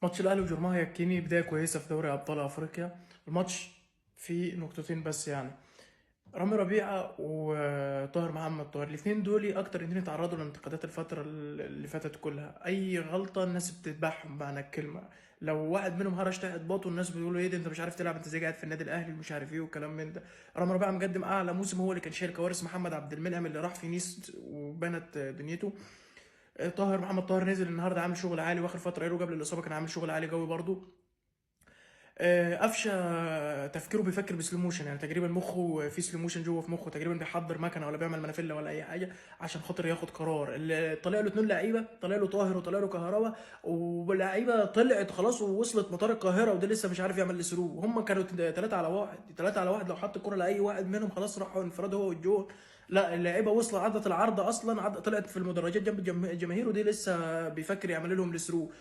ماتش الاهلي وجورماهيا يكيني بدايه كويسه في دوري ابطال افريقيا. الماتش فيه نقطتين بس يعني. رامي ربيعه وطاهر محمد طاهر، الاثنين دول اكتر اتنين اتعرضوا لانتقادات الفتره اللي فاتت كلها. اي غلطه الناس بتذبحهم بمعنى الكلمه. لو واحد منهم هرش تحت باطه الناس بيقولوا ايه ده، انت مش عارف تلعب، انت زي قاعد في النادي الاهلي ومش عارف ايه وكلام من ده. رامي ربيعه مقدم اعلى موسم، هو اللي كان شايل كوارث محمد عبد المنعم اللي راح في نيس وبنت دنيته. طاهر محمد طاهر نزل النهارده عامل شغل عالي، واخر فتره ايرو قبل الاصابه كان عامل شغل عالي قوي برضه. قفشه تفكيره بيفكر بسلو موشن، يعني تقريبا مخه في سلو موشن جوه في مخه، تقريبا بيحضر مكنه ولا بيعمل منافله ولا اي حاجه عشان خاطر ياخد قرار. اللي طلع له اتنين لعيبه، طلع له طاهر وطلع له كهربا، واللعيبه طلعت خلاص ووصلت مطار القاهره وده لسه مش عارف يعمل الثرو. هم كانوا 3 على 1، 3 على 1، لو حط الكره لاي واحد منهم خلاص راحوا انفراد هو والجول. لا اللعيبه وصلت، عدت العارضه اصلا، طلعت في المدرجات جنب الجماهير ودي لسه بيفكر يعمل لهم الثرو.